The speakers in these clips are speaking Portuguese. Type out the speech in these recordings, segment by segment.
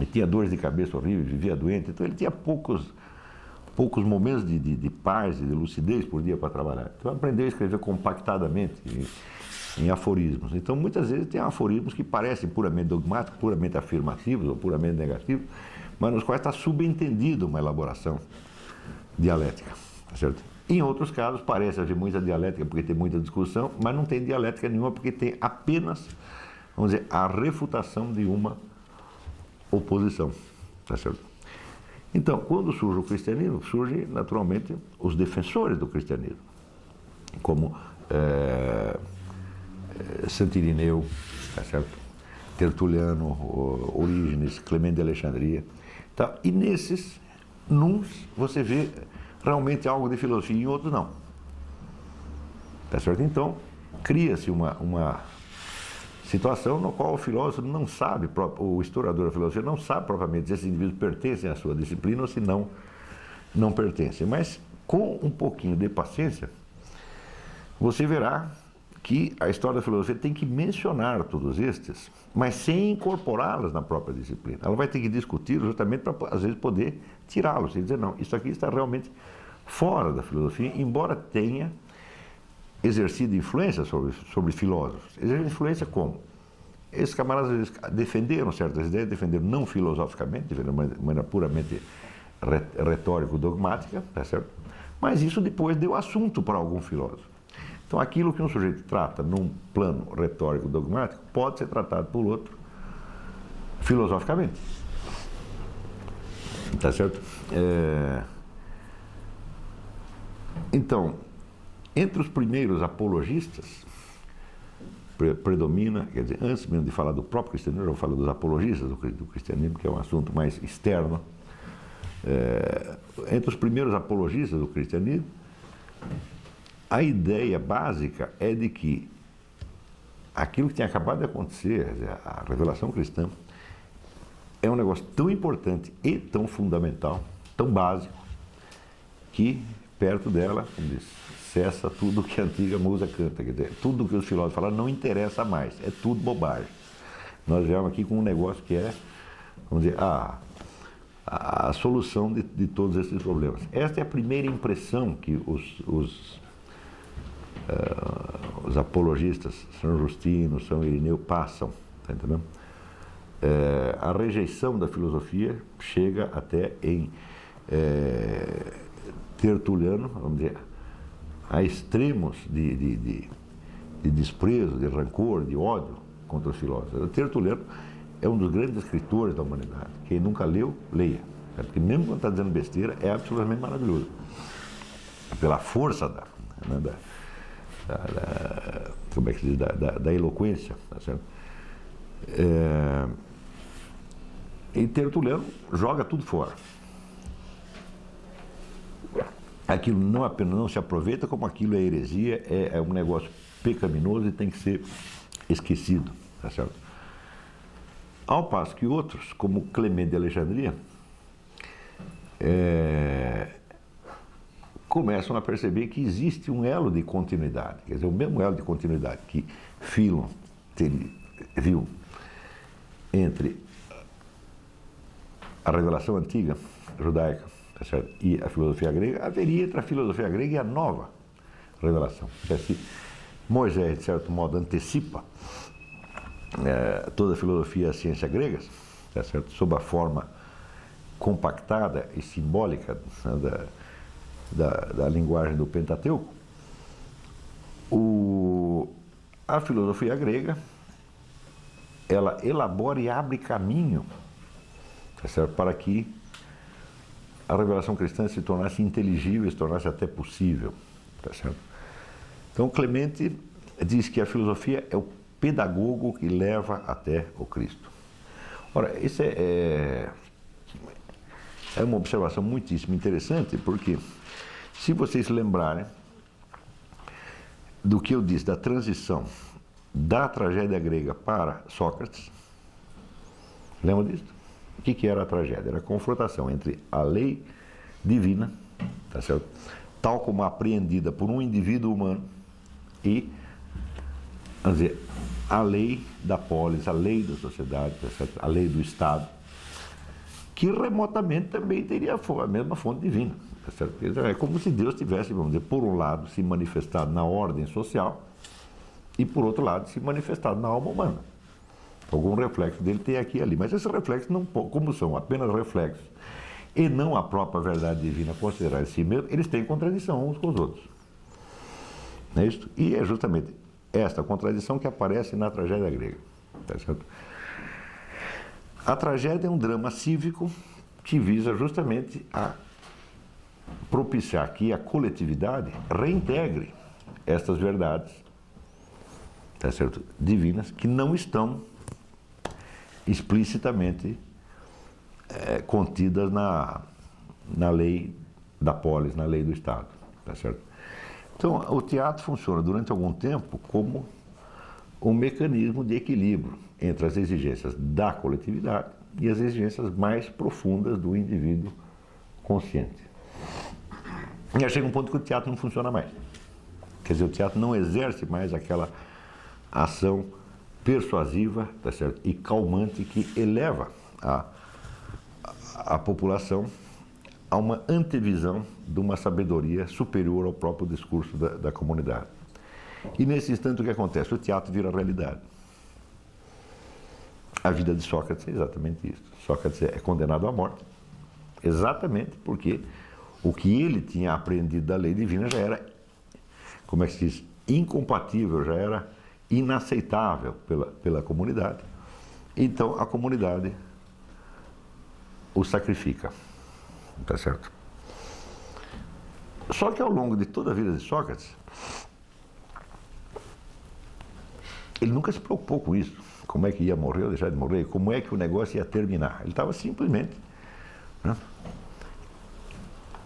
Ele tinha dores de cabeça horríveis, vivia doente, então ele tinha poucos momentos de paz e de lucidez por dia para trabalhar. Então aprendeu a escrever compactadamente em aforismos. Então muitas vezes tem aforismos que parecem puramente dogmáticos, puramente afirmativos ou puramente negativos, mas nos quais está subentendido uma elaboração dialética, tá certo? Em outros casos parece haver muita dialética porque tem muita discussão, mas não tem dialética nenhuma porque tem apenas, vamos dizer, a refutação de uma oposição, tá certo? Então, quando surge o cristianismo, surgem naturalmente os defensores do cristianismo, como Santo Irineu, tá certo? Tertuliano, Orígenes, Clemente de Alexandria. Tá? E nesses, nuns, você vê realmente algo de filosofia, em outros não. Tá certo? Então, cria-se uma situação no qual o filósofo não sabe, o historiador da filosofia não sabe propriamente se esses indivíduos pertencem à sua disciplina ou se não pertencem. Mas, com um pouquinho de paciência, você verá que a história da filosofia tem que mencionar todos estes, mas sem incorporá-los na própria disciplina. Ela vai ter que discutir justamente para, às vezes, poder tirá-los e dizer, não, isso aqui está realmente fora da filosofia, embora tenha exercido influência sobre filósofos. Exercido influência como? Esses camaradas às vezes, defenderam certas ideias, defenderam não filosoficamente, defenderam de maneira puramente retórico-dogmática, tá certo? Mas isso depois deu assunto para algum filósofo. Então, aquilo que um sujeito trata num plano retórico-dogmático pode ser tratado por outro filosoficamente. Tá certo? Então, entre os primeiros apologistas, predomina, quer dizer, antes mesmo de falar do próprio cristianismo, eu vou falar dos apologistas do cristianismo, que é um assunto mais externo. Entre os primeiros apologistas do cristianismo, a ideia básica é de que aquilo que tinha acabado de acontecer, a revelação cristã, é um negócio tão importante e tão fundamental, tão básico, que perto dela, como diz, cessa tudo que a antiga musa canta. Quer dizer, tudo que os filósofos falaram não interessa mais, é tudo bobagem. Nós viemos aqui com um negócio que é, vamos dizer, a solução de todos esses problemas. Esta é a primeira impressão que os apologistas, São Justino, São Irineu, passam, tá entendendo? A rejeição da filosofia chega até em Tertuliano, vamos dizer, a extremos de desprezo, de rancor, de ódio contra os filósofos. Tertuliano é um dos grandes escritores da humanidade. Quem nunca leu, leia. Porque mesmo quando está dizendo besteira, é absolutamente maravilhoso. Pela força como é que se diz, da eloquência, tá certo? E Tertuliano joga tudo fora. Aquilo não apenas não se aproveita, como aquilo é heresia, é um negócio pecaminoso e tem que ser esquecido, tá certo? Ao passo que outros, como Clemente de Alexandria, começam a perceber que existe um elo de continuidade, quer dizer, o mesmo elo de continuidade que Filon viu entre a revelação antiga judaica, tá certo? E a filosofia grega, haveria entre a filosofia grega e a nova revelação. Se Moisés, de certo modo, antecipa toda a filosofia e a ciência gregas, tá certo? Sob a forma compactada e simbólica, né, da linguagem do Pentateuco, a filosofia grega, ela elabora e abre caminho, tá certo? Para que a revelação cristã se tornasse inteligível, se tornasse até possível, tá certo? Então, Clemente diz que a filosofia é o pedagogo que leva até o Cristo. Ora, isso é uma observação muitíssimo interessante, porque se vocês lembrarem do que eu disse da transição da tragédia grega para Sócrates, lembra disso? O que era a tragédia? Era a confrontação entre a lei divina, tá certo? Tal como apreendida por um indivíduo humano, e, vamos dizer, a lei da polis, a lei da sociedade, tá certo? A lei do Estado, que remotamente também teria a mesma fonte divina. Tá certo? É como se Deus tivesse, vamos dizer, por um lado, se manifestado na ordem social e, por outro lado, se manifestado na alma humana. Algum reflexo dele tem aqui e ali, mas esses reflexos, não, como são apenas reflexos e não a própria verdade divina considerada em si mesmo, eles têm contradição uns com os outros. Não é isso? E é justamente esta contradição que aparece na tragédia grega. Tá certo? A tragédia é um drama cívico que visa justamente a propiciar que a coletividade reintegre estas verdades, tá certo, divinas, que não estão explicitamente contidas na lei da polis, na lei do Estado. Tá certo? Então, o teatro funciona durante algum tempo como um mecanismo de equilíbrio entre as exigências da coletividade e as exigências mais profundas do indivíduo consciente. E aí chega um ponto que o teatro não funciona mais. Quer dizer, o teatro não exerce mais aquela ação persuasiva, tá certo, e calmante que eleva a população a uma antevisão de uma sabedoria superior ao próprio discurso da comunidade. E nesse instante o que acontece? O teatro vira realidade. A vida de Sócrates é exatamente isso. Sócrates é condenado à morte, exatamente porque o que ele tinha aprendido da lei divina já era, como é que se diz, incompatível, já era inaceitável pela comunidade. Então a comunidade o sacrifica. Tá certo? Só que ao longo de toda a vida de Sócrates, ele nunca se preocupou com isso. Como é que ia morrer ou deixar de morrer, como é que o negócio ia terminar. Ele estava simplesmente, né,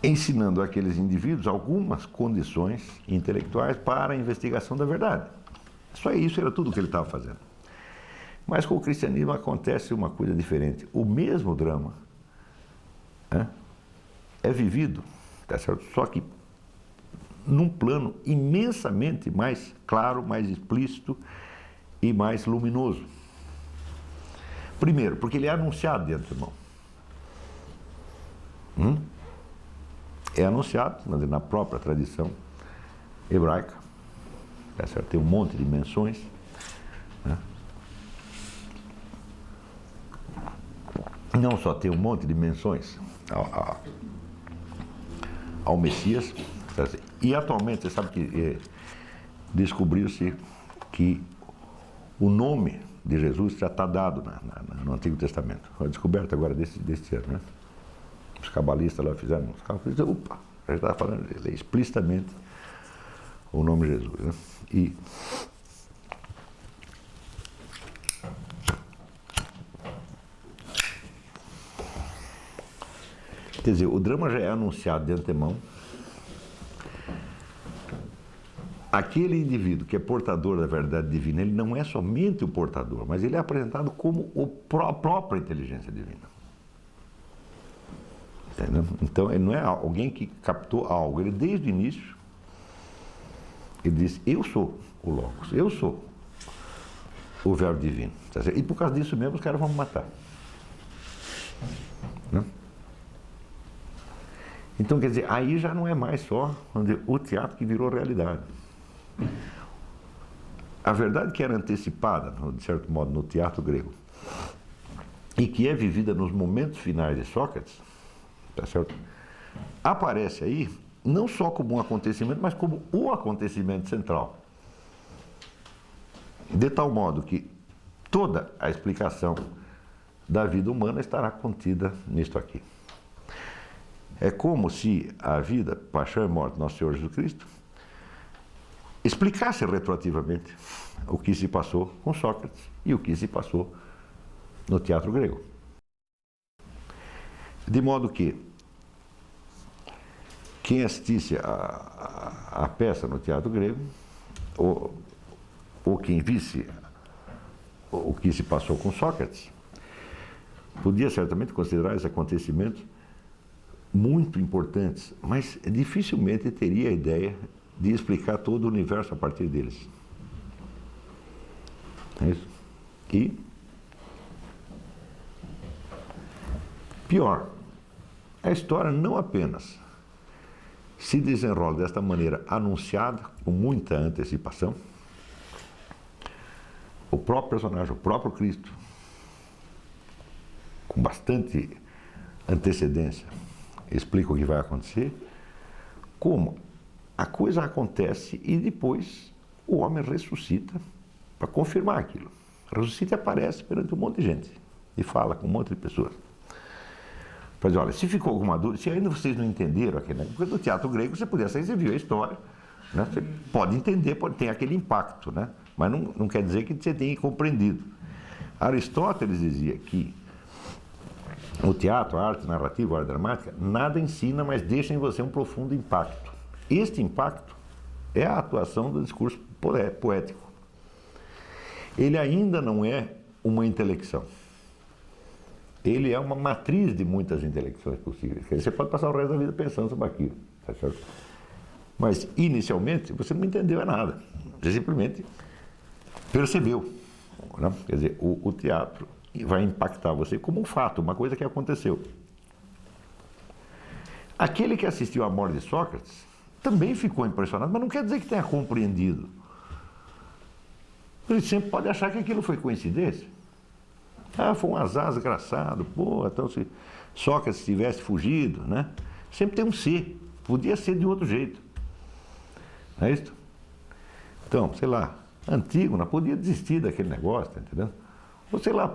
ensinando àqueles indivíduos algumas condições intelectuais para a investigação da verdade. Só isso era tudo o que ele estava fazendo. Mas com o cristianismo acontece uma coisa diferente. O mesmo drama, né, é vivido, tá certo? Só que num plano imensamente mais claro, mais explícito e mais luminoso. Primeiro, porque ele é anunciado de antemão. É anunciado na própria tradição hebraica, tá certo? Tem um monte de menções, né? Não só tem um monte de menções ao Messias, tá certo? E atualmente você sabe que descobriu-se que o nome de Jesus já está dado no Antigo Testamento. Foi descoberto agora deste ano, né? Os cabalistas lá fizeram uns cálculos e opa, já estava falando explicitamente o nome de Jesus, né? E quer dizer, o drama já é anunciado de antemão. Aquele indivíduo que é portador da verdade divina, ele não é somente o portador, mas ele é apresentado como a própria inteligência divina. Entendeu? Então, ele não é alguém que captou algo. Ele, desde o início, ele disse, eu sou o Logos, eu sou o Verbo divino. E por causa disso mesmo, os caras vão me matar. Né? Então, quer dizer, aí já não é mais só o teatro que virou realidade. A verdade que era antecipada, de certo modo, no teatro grego, e que é vivida nos momentos finais de Sócrates, tá certo? Aparece aí não só como um acontecimento, mas como o acontecimento central. De tal modo que toda a explicação da vida humana estará contida nisto aqui. É como se a vida, paixão e morte do nosso Senhor Jesus Cristo explicasse retroativamente o que se passou com Sócrates e o que se passou no teatro grego. De modo que quem assistisse a peça no teatro grego, ou quem visse o que se passou com Sócrates, podia certamente considerar esses acontecimentos muito importantes, mas dificilmente teria a ideia de explicar todo o universo a partir deles. É isso? E Pior, a história não apenas se desenrola desta maneira anunciada, com muita antecipação, o próprio personagem, o próprio Cristo, com bastante antecedência, explica o que vai acontecer, como a coisa acontece e depois o homem ressuscita para confirmar aquilo. Ressuscita e aparece perante um monte de gente e fala com um monte de pessoas. Para dizer, olha, se ficou alguma dúvida, se ainda vocês não entenderam aquele negócio, porque no teatro grego você podia sair, você viu a história, né? Você pode entender, ter aquele impacto, né? Mas não quer dizer que você tenha compreendido. Aristóteles dizia que o teatro, a arte narrativa, a arte dramática, nada ensina, mas deixa em você um profundo impacto. Este impacto é a atuação do discurso poético. Ele ainda não é uma intelecção. Ele é uma matriz de muitas intelecções possíveis. Você pode passar o resto da vida pensando sobre aquilo, tá certo? Mas, inicialmente, você não entendeu nada. Você simplesmente percebeu, né? Quer dizer, o teatro vai impactar você como um fato, uma coisa que aconteceu. Aquele que assistiu à morte de Sócrates também ficou impressionado, mas não quer dizer que tenha compreendido. Ele sempre pode achar que aquilo foi coincidência. Ah, foi um azar desgraçado, pô, então se Sócrates tivesse fugido, né? Sempre tem um se, podia ser de outro jeito. Não é isso? Então, sei lá, Antígona podia desistir daquele negócio, tá entendendo? Ou sei lá, as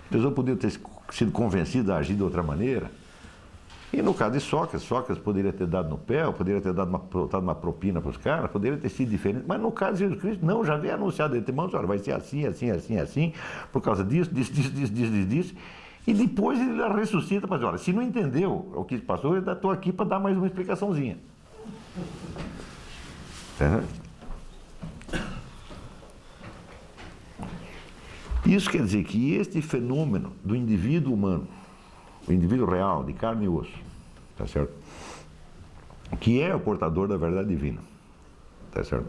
pessoas podiam ter sido convencidas a agir de outra maneira. E no caso de Sócrates poderia ter dado no pé, ou poderia ter dado uma propina para os caras, poderia ter sido diferente. Mas no caso de Jesus Cristo, não, já veio anunciado de antemão, olha, vai ser assim, assim, assim, assim, por causa disso. E depois ele ressuscita para dizer, olha, se não entendeu o que passou, eu estou aqui para dar mais uma explicaçãozinha. Isso quer dizer que este fenômeno do indivíduo humano, o indivíduo real, de carne e osso, tá certo? Que é o portador da verdade divina, tá certo?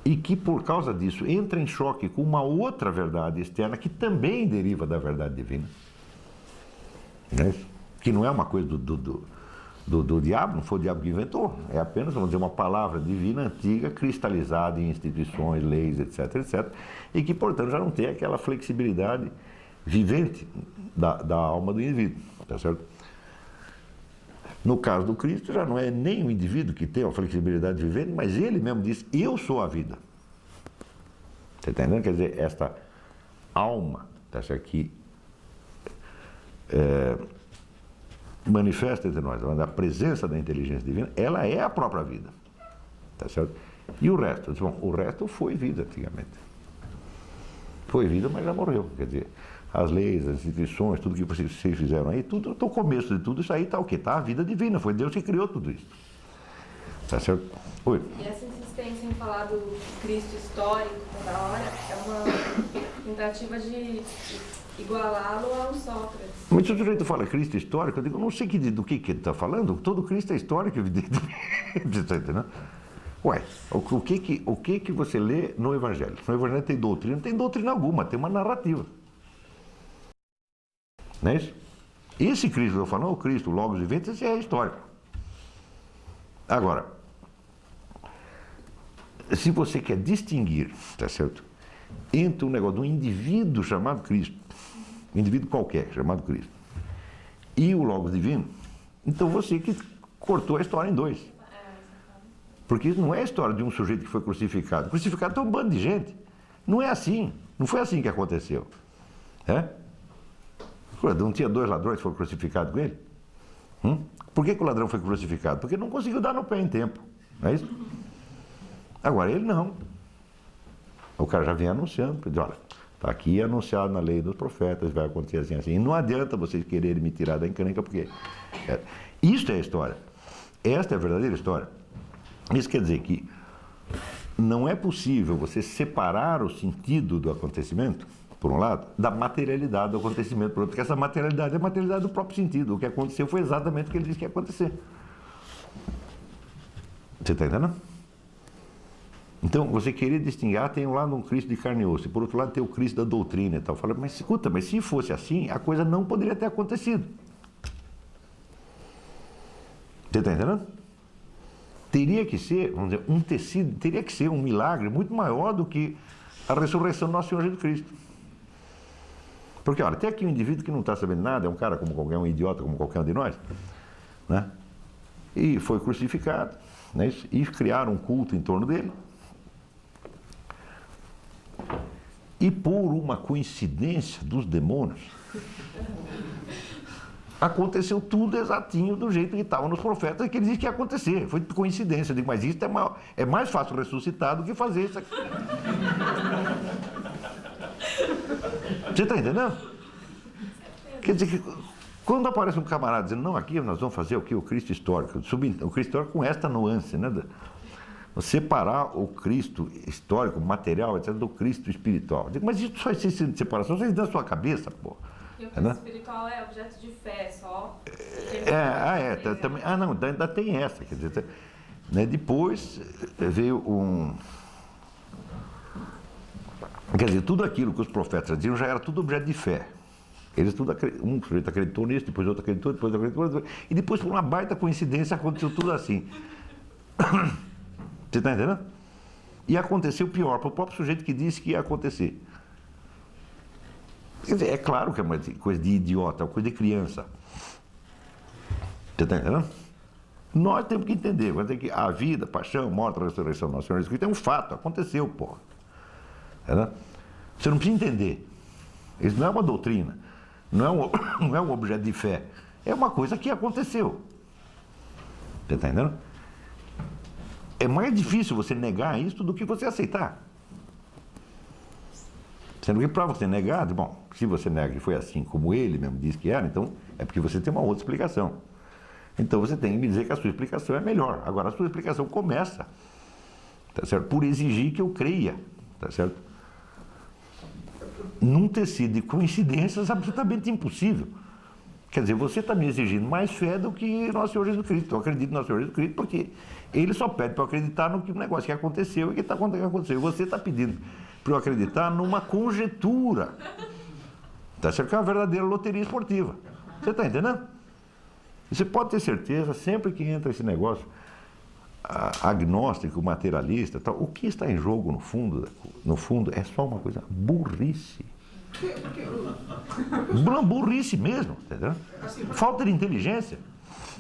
E que por causa disso entra em choque com uma outra verdade externa que também deriva da verdade divina, né? Que não é uma coisa do diabo, não foi o diabo que inventou, é apenas, vamos dizer, uma palavra divina antiga, cristalizada em instituições, leis, etc, etc, e que, portanto, já não tem aquela flexibilidade vivente da alma do indivíduo, tá certo? No caso do Cristo, já não é nem o indivíduo que tem a flexibilidade vivente, mas ele mesmo diz, eu sou a vida. Você está entendendo? Quer dizer, esta alma, tá certo, que manifesta entre nós, a presença da inteligência divina, ela é a própria vida, tá certo? E o resto? Bom, o resto foi vida antigamente. Foi vida, mas já morreu, quer dizer, as leis, as instituições, tudo que vocês fizeram aí, tudo, no começo de tudo isso aí está o quê? Está a vida divina, foi Deus que criou tudo isso. Tá certo? Oi. E essa insistência em falar do Cristo histórico toda hora é uma tentativa de igualá-lo ao Sócrates. Mas se o sujeito fala Cristo histórico, eu digo, não sei do que ele está falando, todo Cristo é histórico, evidentemente. Você está entendendo? Ué, o que você lê no Evangelho? No Evangelho tem doutrina? Não tem doutrina alguma, tem uma narrativa. Não é isso? Esse Cristo que eu estou falando, o Cristo, o Logos vivente, esse é histórico. Agora, se você quer distinguir, tá certo, entre um negócio de um indivíduo chamado Cristo, um indivíduo qualquer chamado Cristo, e o Logos divino, então você que cortou a história em dois. Porque isso não é a história de um sujeito que foi crucificado. Crucificado tem um bando de gente. Não é assim. Não foi assim que aconteceu. Não tinha dois ladrões que foram crucificados com ele? Por que o ladrão foi crucificado? Porque não conseguiu dar no pé em tempo. Não é isso? Agora, ele não. O cara já vem anunciando. Diz, olha, está aqui anunciado na lei dos profetas, vai acontecer assim, assim. E não adianta vocês quererem me tirar da encrenca, porque... Isso é a história. Esta é a verdadeira história. Isso quer dizer que não é possível você separar o sentido do acontecimento, por um lado, da materialidade do acontecimento, por outro, porque essa materialidade é a materialidade do próprio sentido. O que aconteceu foi exatamente o que ele disse que ia acontecer. Você está entendendo? Então, você querer distinguir, tem um lado um Cristo de carne e osso, e por outro lado tem o Cristo da doutrina e tal. Fala, mas escuta, mas se fosse assim, a coisa não poderia ter acontecido. Você está entendendo? Teria que ser, vamos dizer, um tecido, teria que ser um milagre muito maior do que a ressurreição do nosso Senhor Jesus Cristo. Porque, olha, tem aqui um indivíduo que não está sabendo nada, é um cara como qualquer um, idiota como qualquer um de nós, né? E foi crucificado, né? E criaram um culto em torno dele. E por uma coincidência dos demônios, aconteceu tudo exatinho do jeito que estava nos profetas, que eles diziam que ia acontecer. Foi coincidência. Eu digo, mas isso é mais fácil ressuscitar do que fazer isso aqui. Você está entendendo? Quer dizer que quando aparece um camarada dizendo, não, aqui nós vamos fazer o que? O Cristo histórico. O Cristo histórico com esta nuance, né? Separar o Cristo histórico, material, etc., do Cristo espiritual. Eu digo, mas isso só existe de separação, isso existe na sua cabeça, pô. E o Cristo espiritual é objeto de fé, só. Também. Ah, não, ainda tem essa. Quer dizer, né, depois veio um. Quer dizer, tudo aquilo que os profetas diziam já era tudo objeto de fé. Eles tudo um sujeito acreditou nisso, depois outro acreditou, depois outro acreditou, e depois, por uma baita coincidência, aconteceu tudo assim. Você está entendendo? E aconteceu pior, para o próprio sujeito que disse que ia acontecer. Quer dizer, é claro que é uma coisa de idiota, é uma coisa de criança. Você está entendendo? Nós temos que entender, vai dizer que a vida, a paixão, a morte, a ressurreição do nosso Senhor Jesus Cristo é um fato, aconteceu, porra. Você não precisa entender. Isso não é uma doutrina, não é um objeto de fé, é uma coisa que aconteceu. Você está entendendo? É mais difícil você negar isso do que você aceitar. Sendo que para você negar, bom, se você nega que foi assim como ele mesmo disse que era, então é porque você tem uma outra explicação. Então você tem que me dizer que a sua explicação é melhor. Agora a sua explicação começa, tá certo? Por exigir que eu creia, tá certo? Num tecido de coincidências absolutamente impossível. Quer dizer, você está me exigindo mais fé do que Nosso Senhor Jesus Cristo. Eu acredito no Nosso Senhor Jesus Cristo porque ele só pede para eu acreditar no negócio que aconteceu e que está acontecendo. Você está pedindo para eu acreditar numa conjectura. Tá certo? Que é uma verdadeira loteria esportiva. Você está entendendo? E você pode ter certeza, sempre que entra esse negócio agnóstico, materialista, tal, o que está em jogo no fundo é só uma coisa, burrice. Burrice mesmo, entendeu? Assim, falta de inteligência.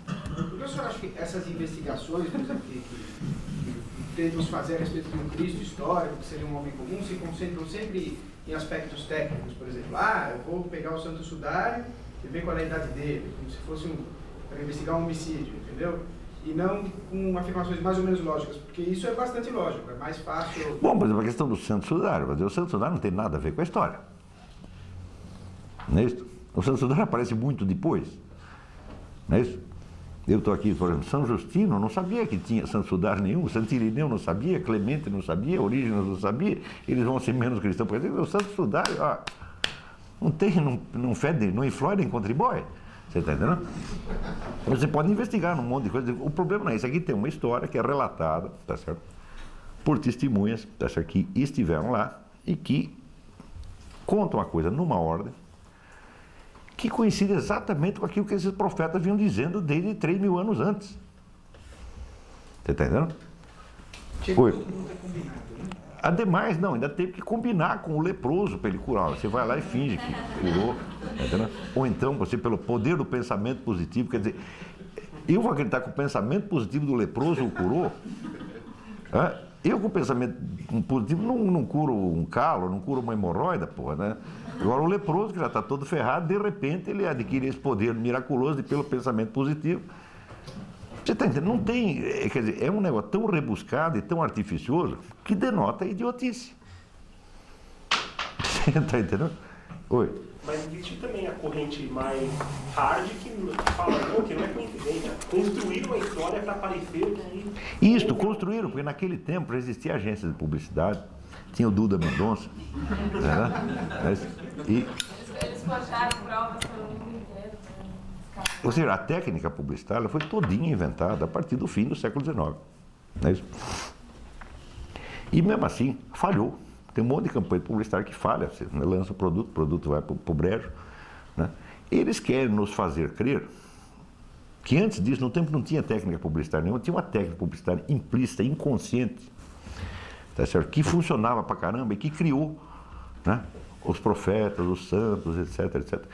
Por que o senhor acha que essas investigações, por exemplo, que temos fazer a respeito de um Cristo histórico, que seria um homem comum, se concentram sempre em aspectos técnicos? Por exemplo, eu vou pegar o Santo Sudário e ver qual é a idade dele, como se fosse para investigar um homicídio, entendeu? E não com afirmações mais ou menos lógicas, porque isso é bastante lógico, é mais fácil... Bom, por exemplo, a questão do Santo Sudário, o Santo Sudário não tem nada a ver com a história. Não é isso? O Santo Sudário aparece muito depois. Não é isso? Eu estou aqui, por exemplo, São Justino não sabia que tinha Santo Sudário nenhum, Santo Irineu não sabia, Clemente não sabia, Orígenes não sabia, eles vão ser menos cristãos. Por exemplo, o Santo Sudário, não fede, não influi nem contribui. Você está entendendo? Você pode investigar num monte de coisa. O problema não é isso. Aqui tem uma história que é relatada, tá certo? Por testemunhas, tá certo? Que estiveram lá e que contam a coisa numa ordem que coincide exatamente com aquilo que esses profetas vinham dizendo desde 3.000 anos antes. Você está entendendo? Oi. Ademais, não, ainda teve que combinar com o leproso para ele curar. Você vai lá e finge que curou. Tá, ou então, você, pelo poder do pensamento positivo, quer dizer, eu vou acreditar que o pensamento positivo do leproso o curou. Eu com o pensamento positivo não curo um calo, não curo uma hemorroida, porra, né? Agora o leproso, que já está todo ferrado, de repente ele adquire esse poder miraculoso pelo pensamento positivo. Você está entendendo? Não tem, quer dizer, é um negócio tão rebuscado e tão artificioso que denota idiotice. Você está entendendo? Oi. Mas existe também a corrente mais hard que fala, não, que não é coincidência. Construíram a história para parecer que... Isto, construíram, porque naquele tempo já existia agência de publicidade, tinha o Duda Mendonça, né? Eles forjaram provas pelo mundo inteiro. Ou seja, a técnica publicitária foi todinha inventada a partir do fim do século XIX. Não é isso? E mesmo assim, falhou. Tem um monte de campanha publicitária que falha. Você lança o produto vai para o brejo. Né? Eles querem nos fazer crer que antes disso, no tempo não tinha técnica publicitária nenhuma, tinha uma técnica publicitária implícita, inconsciente, tá certo? Que funcionava pra caramba e que criou, né, os profetas, os santos, etc, etc.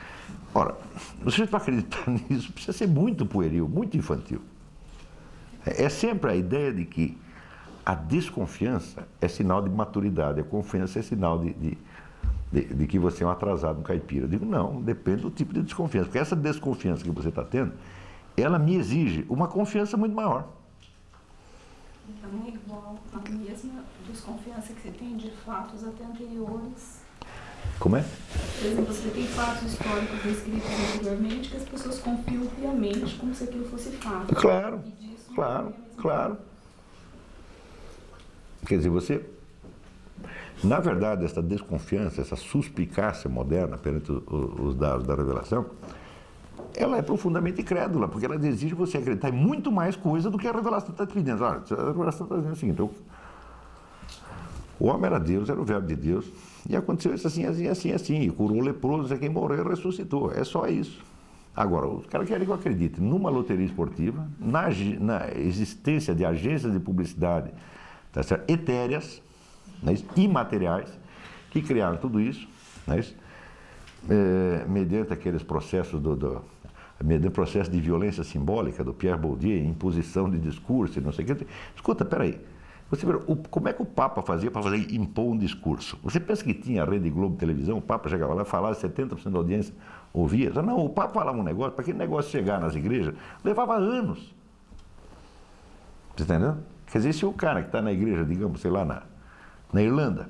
Ora, você para acreditar nisso precisa ser muito pueril, muito infantil. É sempre a ideia de que a desconfiança é sinal de maturidade, a confiança é sinal de que você é um atrasado, um caipira. Eu digo, não, depende do tipo de desconfiança, porque essa desconfiança que você está tendo, ela me exige uma confiança muito maior. Então, é igual a mesma desconfiança que você tem de fatos até anteriores. Como é? Por exemplo, você tem fatos históricos descritos anteriormente que as pessoas confiam piamente como se aquilo fosse fato. Claro, E disso claro, claro. Quer dizer, você... Na verdade, essa desconfiança, essa suspicácia moderna perante os dados da revelação, ela é profundamente incrédula, porque ela exige você acreditar em muito mais coisa do que a revelação está te pedindo. Olha, a revelação está dizendo o seguinte: o homem era Deus, era o verbo de Deus, e aconteceu isso assim, assim, assim, assim, e curou o leproso, quem morreu ressuscitou. É só isso. Agora, os caras querem que eu acredite numa loteria esportiva, na existência de agências de publicidade, tá certo, etéreas, né, imateriais, que criaram tudo isso, né, mediante aqueles processos mediante processo de violência simbólica do Pierre Bourdieu, imposição de discurso e não sei o que. Escuta, peraí, você vê, como é que o Papa fazia para impor um discurso? Você pensa que tinha a Rede Globo Televisão, o Papa chegava lá e falava, 70% da audiência ouvia? Não, o Papa falava um negócio, para aquele negócio chegar nas igrejas, levava anos. Você está entendendo? Quer dizer, se o cara que está na igreja, digamos, sei lá, na Irlanda,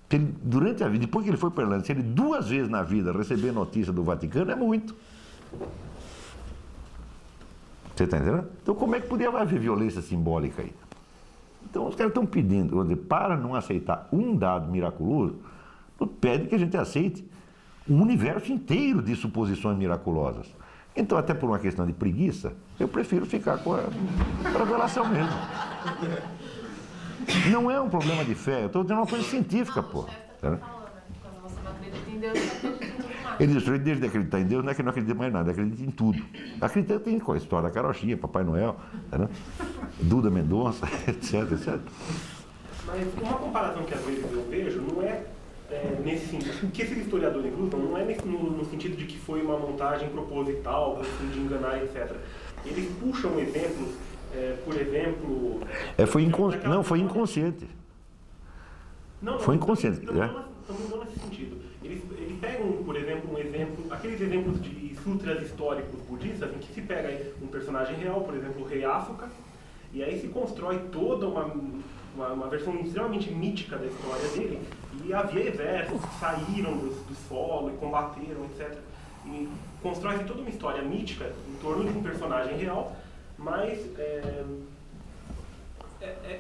ele, durante a vida, depois que ele foi para a Irlanda, se ele 2 vezes na vida receber notícia do Vaticano, é muito. Você está entendendo? Então, como é que podia haver violência simbólica aí? Então, os caras estão pedindo, para não aceitar um dado miraculoso, pede que a gente aceite um universo inteiro de suposições miraculosas. Então, até por uma questão de preguiça, eu prefiro ficar com a revelação mesmo. Não é um problema de fé, eu estou dizendo uma coisa científica, pô. Quando você não acredita em Deus, você acredita em tudo mais. Ele diz, desde de acreditar em Deus, não é que não acredita mais nada, acredita em tudo. Acredita em a história da carochinha, Papai Noel, né? Duda Mendonça, etc, etc. Mas uma comparação que às vezes eu vejo não é, nesse sentido, o que esses historiadores usam não é no sentido de que foi uma montagem proposital, no fim de enganar, etc. Eles puxam exemplos, por exemplo... Não, foi inconsciente. Não, foi inconsciente. Não nesse sentido. Eles pegam, por exemplo, aqueles exemplos de sutras históricos budistas, em que se pega um personagem real, por exemplo, o rei Asuka, e aí se constrói toda uma versão extremamente mítica da história dele, e havia exércitos que saíram do solo e combateram, etc. E constrói toda uma história mítica em torno de um personagem real, mas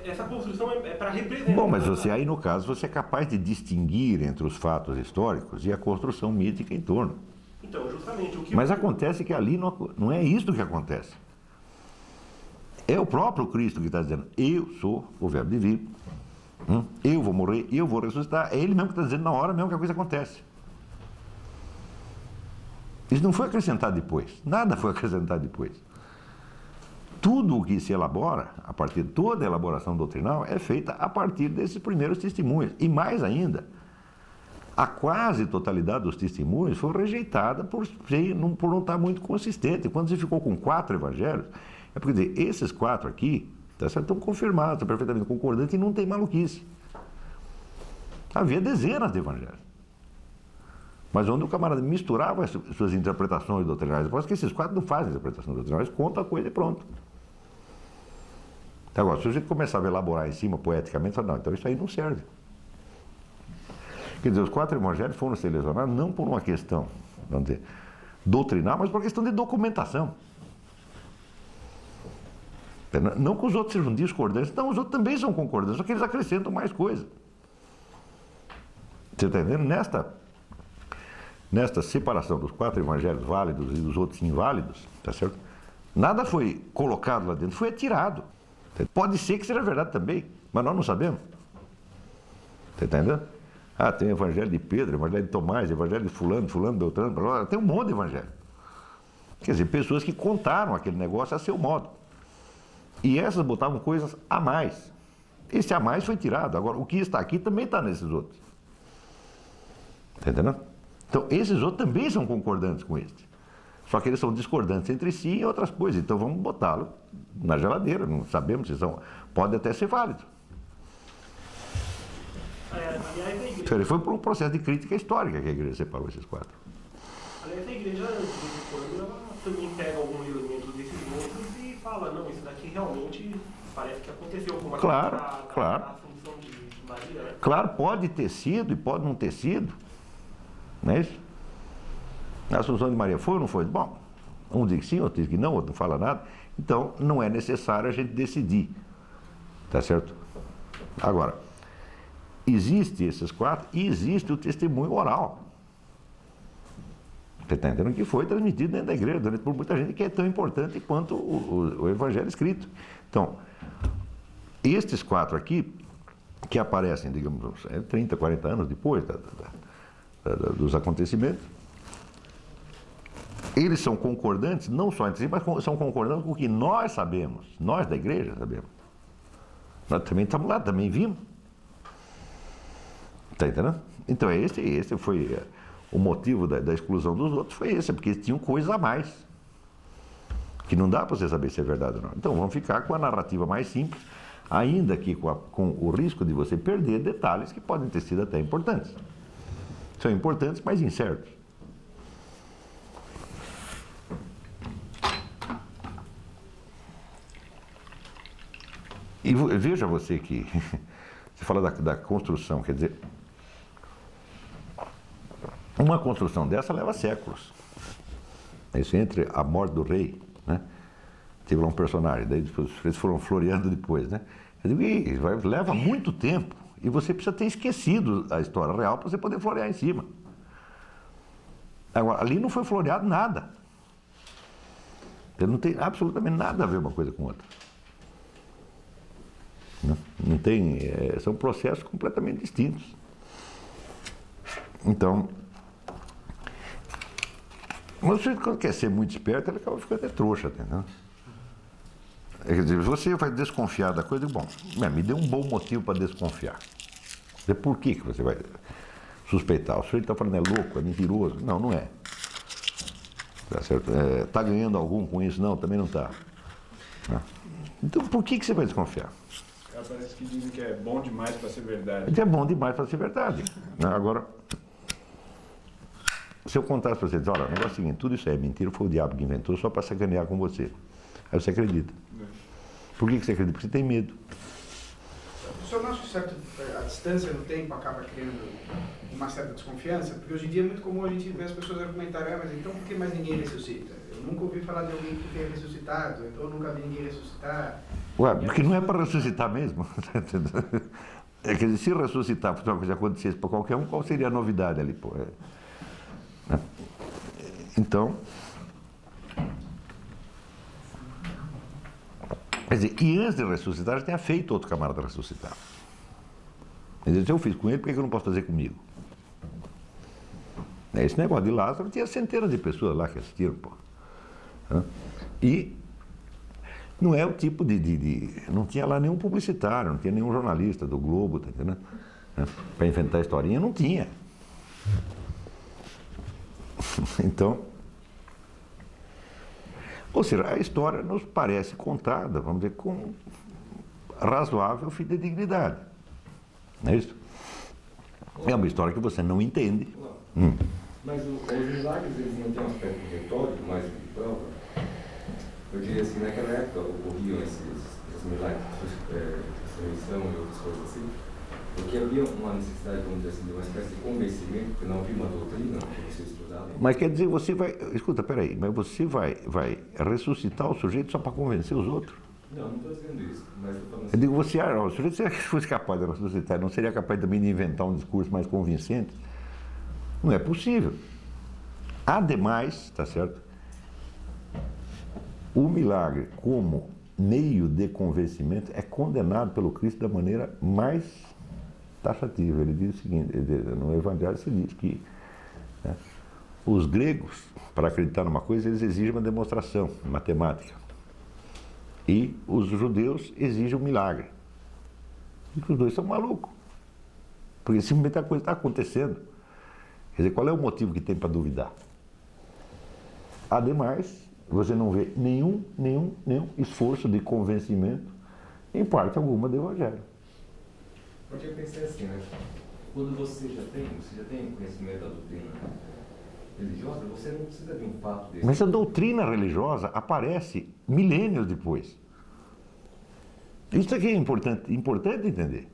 essa construção é para representar... Bom, mas você aí, no caso, você é capaz de distinguir entre os fatos históricos e a construção mítica em torno. Então, justamente, o que... Mas acontece que ali não é isso que acontece. É o próprio Cristo que está dizendo, eu sou o verbo divino, eu vou morrer, eu vou ressuscitar. É ele mesmo que está dizendo na hora mesmo que a coisa acontece. Isso não foi acrescentado depois, nada foi acrescentado depois. Tudo o que se elabora, a partir de toda a elaboração doutrinal, é feita a partir desses primeiros testemunhos. E mais ainda, a quase totalidade dos testemunhos foi rejeitada por não estar muito consistente. Quando você ficou com 4 evangelhos, é porque dizer, esses 4 aqui estão confirmados, estão perfeitamente concordantes e não tem maluquice. Havia dezenas de evangelhos. Mas onde o camarada misturava as suas interpretações doutrinais, depois que esses 4 não fazem interpretação doutrinal, eles contam a coisa e pronto. Agora, se a gente começava a elaborar em cima poeticamente, fala, não, então isso aí não serve. Quer dizer, os 4 evangelhos foram selecionados não por uma questão, vamos dizer, doutrinal, mas por uma questão de documentação. Não que os outros sejam discordantes, não, os outros também são concordantes, só que eles acrescentam mais coisa. Você está entendendo? Nesta separação dos 4 evangelhos válidos e dos outros inválidos, tá certo? Nada foi colocado lá dentro, foi atirado. Pode ser que seja verdade também, mas nós não sabemos. Tá entendendo? Ah, tem o evangelho de Pedro, o evangelho de Tomás, o evangelho de fulano, Beltrano, blá, blá, tem um monte de evangelho. Quer dizer, pessoas que contaram aquele negócio a seu modo. E essas botavam coisas a mais. Esse a mais foi tirado. Agora, o que está aqui também está nesses outros. Tá entendendo? Então, esses outros também são concordantes com este. Só que eles são discordantes entre si em outras coisas. Então, vamos botá-lo na geladeira. Não sabemos se são... Pode até ser válido. Então, ele foi por um processo de crítica histórica que a igreja separou esses 4. Aliás, a igreja, de vez em quando, ela também pega alguns elementos desses outros e fala, não, isso daqui realmente parece que aconteceu. Como Claro. a Assunção de Maria, né? Claro, pode ter sido e pode não ter sido. Não é isso? A Assunção de Maria foi ou não foi? Bom, um diz que sim, outro diz que não, outro não fala nada. Então, não é necessário a gente decidir. Tá certo? Agora, existe esses 4 e existe o testemunho oral. Você está entendendo? Que foi transmitido dentro da igreja por muita gente, que é tão importante quanto o evangelho escrito. Então, estes 4 aqui, que aparecem, digamos, 30, 40 anos depois dos acontecimentos, eles são concordantes, não só entre si, mas são concordantes com o que nós sabemos, nós da igreja sabemos. Nós também estamos lá, também vimos. Está entendendo? Então, esse foi o motivo da exclusão dos outros, foi esse, porque eles tinham coisa a mais, que não dá para você saber se é verdade ou não. Então, vamos ficar com a narrativa mais simples, ainda que com o risco de você perder detalhes que podem ter sido até importantes. São importantes, mas incertos. E veja você que, você fala da construção, quer dizer, uma construção dessa leva séculos. Isso entre a morte do rei, né? Teve lá um personagem, daí depois, eles foram floreando depois, né? Eu digo, leva muito tempo e você precisa ter esquecido a história real para você poder florear em cima. Agora, ali não foi floreado nada. Não tem absolutamente nada a ver uma coisa com outra. Não tem, são processos completamente distintos. Então, mas você, quando quer ser muito esperto, ele acaba ficando até trouxa, entendeu? Quer dizer, você vai desconfiar da coisa, bom, me dê um bom motivo para desconfiar. Por que você vai suspeitar? O senhor está falando é louco, é mentiroso? Não, não é. Tá certo? Está ganhando algum com isso? Não, também não está. Então, por que você vai desconfiar? Parece que dizem que é bom demais para ser verdade. É bom demais para ser verdade. Agora, se eu contasse para você, dizer, olha, o negócio é o seguinte, tudo isso é mentira, foi o diabo que inventou só para sacanear com você. Aí você acredita. Por que você acredita? Porque você tem medo. O senhor não acha que a distância no tempo acaba criando uma certa desconfiança? Porque hoje em dia é muito comum a gente ver as pessoas argumentarem, mas então por que mais ninguém ressuscita? Eu nunca ouvi falar de alguém que tenha ressuscitado, então eu nunca vi ninguém ressuscitar. Ué, porque não é para ressuscitar mesmo. É que se ressuscitar fosse uma coisa que acontecesse para qualquer um, qual seria a novidade ali? Pô? Então, quer dizer, e antes de ressuscitar, já tinha feito outro camarada ressuscitar. Quer dizer, se eu fiz com ele, por que eu não posso fazer comigo? Esse negócio de Lázaro, tinha centenas de pessoas lá que assistiram, pô. E não é o tipo não tinha lá nenhum publicitário, não tinha nenhum jornalista do Globo, tá entendendo? Para inventar a historinha, não tinha. Então, ou seja, a história nos parece contada, vamos dizer, com razoável fidedignidade. Não é isso? É uma história que você não entende. Mas os milagres, eles não têm um aspecto retórico mais do que prova? Eu diria assim, naquela época ocorriam esses milagres, ressurreição e outras coisas assim, porque havia uma necessidade, vamos dizer assim, de uma espécie de convencimento, porque não havia uma doutrina que você estudava. Mas quer dizer, você vai... Escuta, peraí, mas você vai ressuscitar o sujeito só para convencer os outros? Não estou dizendo isso, mas estou falando assim. Eu digo, o sujeito, se fosse capaz de ressuscitar, não seria capaz também de inventar um discurso mais convincente? Não é possível. Ademais, tá certo? O milagre, como meio de convencimento, é condenado pelo Cristo da maneira mais taxativo. Ele diz o seguinte, no Evangelho se diz que, né, os gregos, para acreditar numa coisa, eles exigem uma demonstração matemática. E os judeus exigem um milagre. E os dois são malucos. Porque simplesmente a coisa está acontecendo. Quer dizer, qual é o motivo que tem para duvidar? Ademais, você não vê nenhum esforço de convencimento em parte alguma do Evangelho. Porque eu pensei assim, né? Quando você já tem conhecimento da doutrina religiosa, você não precisa de um fato desse. Mas a doutrina religiosa aparece milênios depois. Isso aqui é importante entender.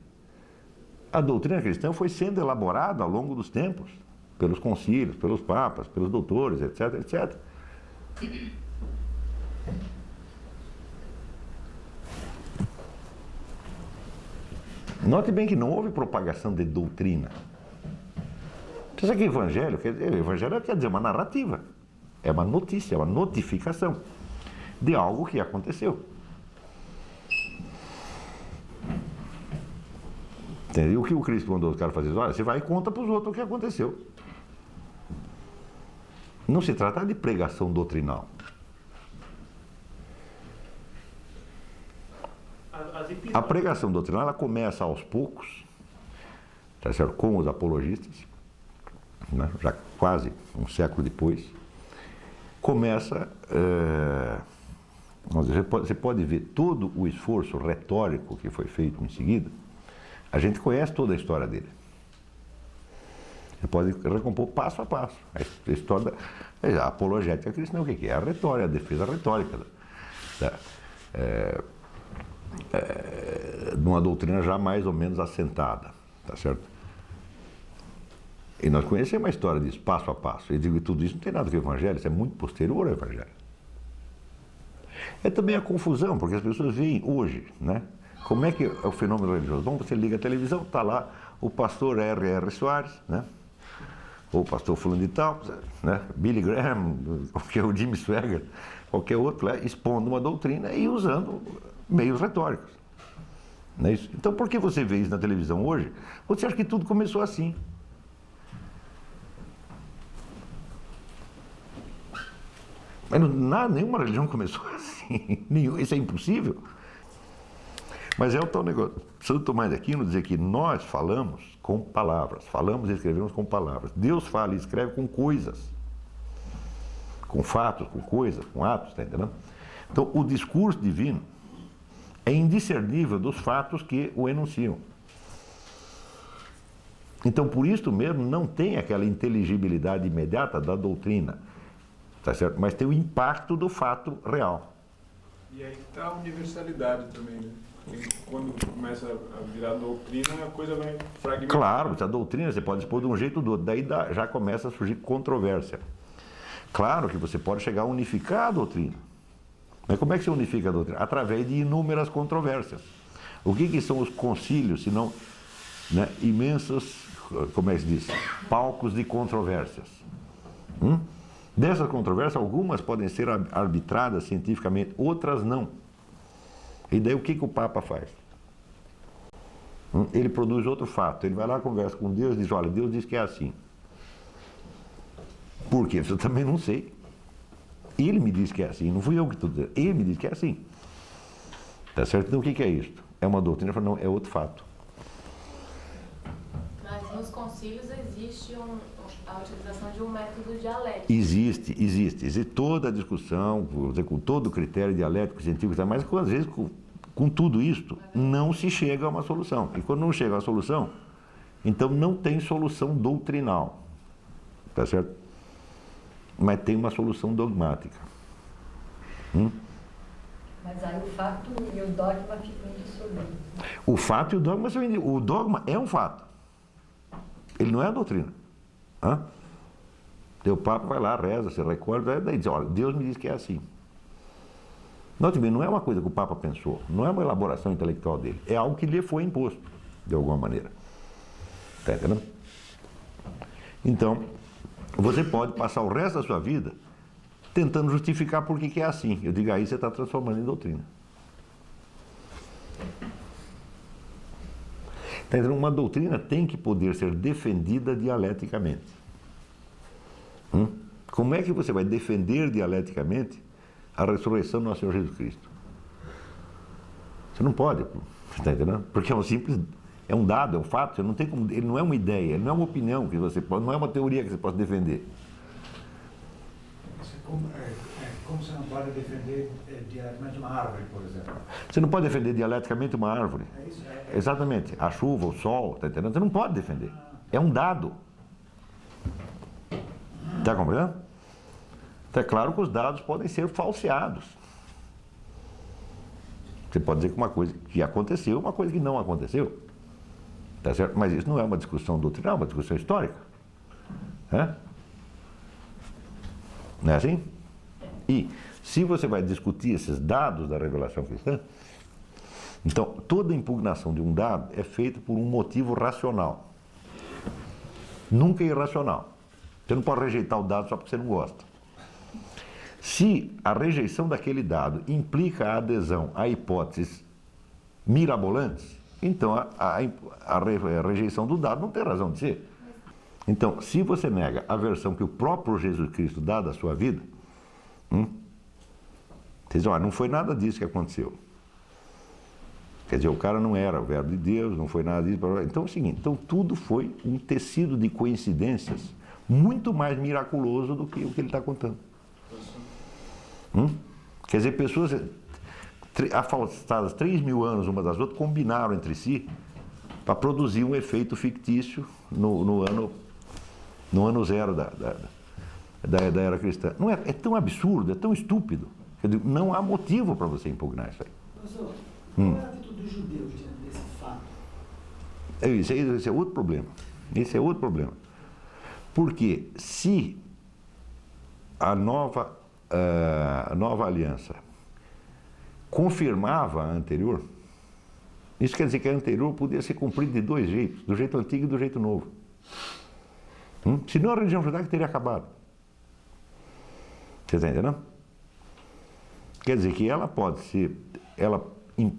A doutrina cristã foi sendo elaborada ao longo dos tempos, pelos concílios, pelos papas, pelos doutores, etc, etc. Note bem que não houve propagação de doutrina. Pensa que o Evangelho quer dizer uma narrativa, é uma notícia, é uma notificação de algo que aconteceu. Entendeu? O que o Cristo mandou os caras fazer? Olha, você vai e conta para os outros o que aconteceu. Não se trata de pregação doutrinal. A pregação doutrinal ela começa aos poucos, tá certo? Com os apologistas, né? Já quase um século depois. Começa, você pode ver todo o esforço retórico que foi feito em seguida. A gente conhece toda a história dele. Você pode recompor passo a passo. A história da apologética cristã, o que é? A retórica, a defesa retórica de uma doutrina já mais ou menos assentada, tá certo? E nós conhecemos a história disso, passo a passo. Eu digo que tudo isso não tem nada a ver com o Evangelho, isso é muito posterior ao Evangelho. É também a confusão, porque as pessoas veem hoje, né? Como é que é o fenômeno religioso? Bom, você liga a televisão, está lá o pastor R.R. Soares, né? Ou o pastor fulano de tal, né? Billy Graham, o Jimmy Swaggart, qualquer outro lá, expondo uma doutrina e usando meios retóricos. Não é isso? Então, por que você vê isso na televisão hoje? Você acha que tudo começou assim? Mas nenhuma religião começou assim. Isso é impossível. Mas é o tal negócio. Santo Tomás de Aquino dizer que nós falamos com palavras. Falamos e escrevemos com palavras. Deus fala e escreve com coisas. Com fatos, com coisas, com atos, está entendendo? Então, o discurso divino é indiscernível dos fatos que o enunciam. Então, por isso mesmo, não tem aquela inteligibilidade imediata da doutrina, tá certo? Mas tem o impacto do fato real. E aí está a universalidade também, né? Porque quando começa a virar doutrina, a coisa vai fragmentar. Claro, a doutrina você pode expor de um jeito ou do outro, daí já começa a surgir controvérsia. Claro que você pode chegar a unificar a doutrina. Mas como é que se unifica a doutrina? Através de inúmeras controvérsias. O que são os concílios, se não, né, imensos, como é que se diz, palcos de controvérsias? Dessas controvérsias, algumas podem ser arbitradas cientificamente, outras não. E daí o que o Papa faz? Ele produz outro fato, ele vai lá, conversa com Deus e diz, olha, Deus diz que é assim. Por quê? Eu também não sei. Ele me diz que é assim, não fui eu que estou dizendo, ele me diz que é assim. Tá certo? Então o que é isso? É uma doutrina? Eu falo, não, é outro fato. Mas nos concílios existe a utilização de um método dialético. Existe toda a discussão, com todo o critério dialético, científico, mas às vezes com tudo isto não se chega a uma solução. E quando não chega a uma solução, então não tem solução doutrinal. Tá certo? Mas tem uma solução dogmática. Mas aí o fato e o dogma ficam indissolúveis. O fato e o dogma são indissolúveis. O dogma é um fato. Ele não é a doutrina. Teu Papa vai lá, reza, se recorda, daí diz, olha, Deus me diz que é assim. Note bem, não é uma coisa que o Papa pensou, não é uma elaboração intelectual dele, é algo que lhe foi imposto, de alguma maneira. Está entendendo? Então, você pode passar o resto da sua vida tentando justificar por que é assim. Eu digo, aí você está transformando em doutrina. Tá entendendo? Uma doutrina tem que poder ser defendida dialeticamente. Como é que você vai defender dialeticamente a ressurreição do nosso Senhor Jesus Cristo? Você não pode, está entendendo? Porque é um simples, é um dado, é um fato, você não tem como, ele não é uma ideia, ele não é uma opinião que você pode, não é uma teoria que você pode defender. Como você não pode defender diretamente uma árvore, por exemplo? Você não pode defender dialeticamente uma árvore. É isso? Exatamente. A chuva, o sol, está entendendo? Você não pode defender. É um dado. Está compreendendo? Então, é claro que os dados podem ser falseados. Você pode dizer que uma coisa que aconteceu, uma coisa que não aconteceu. Tá certo? Mas isso não é uma discussão doutrinal, é uma discussão histórica. Não é assim? E se você vai discutir esses dados da revelação cristã, então toda impugnação de um dado é feita por um motivo racional. Nunca irracional. Você não pode rejeitar o dado só porque você não gosta. Se a rejeição daquele dado implica a adesão a hipóteses mirabolantes, então a rejeição do dado não tem razão de ser. Então, se você nega a versão que o próprio Jesus Cristo dá da sua vida, você diz, não foi nada disso que aconteceu. Quer dizer, o cara não era o verbo de Deus, não foi nada disso. Então é o seguinte, então tudo foi um tecido de coincidências muito mais miraculoso do que o que ele está contando. Quer dizer, pessoas afastadas 3.000 anos umas das outras combinaram entre si para produzir um efeito fictício no ano zero da era cristã. Não é tão absurdo, é tão estúpido. Quer dizer, não há motivo para você impugnar isso aí. Professor, qual é a atitude dos judeus diante desse fato? Esse é outro problema. Esse é outro problema. Porque se a nova aliança confirmava a anterior, isso quer dizer que a anterior podia ser cumprida de dois jeitos, do jeito antigo e do jeito novo. Senão a religião judaica teria acabado. Você está entendendo? Quer dizer que ela pode ser,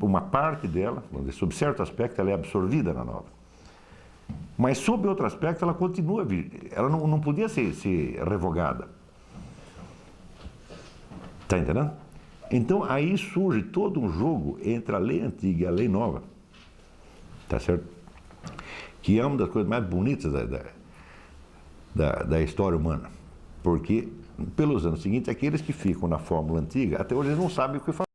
uma parte dela, vamos dizer, sob certo aspecto, ela é absorvida na nova. Mas sob outro aspecto, ela continua, ela não podia ser revogada. Está entendendo? Então aí surge todo um jogo entre a lei antiga e a lei nova. Está certo? Que é uma das coisas mais bonitas da história humana. Porque, pelos anos seguintes, aqueles que ficam na fórmula antiga, até hoje eles não sabem o que fazer.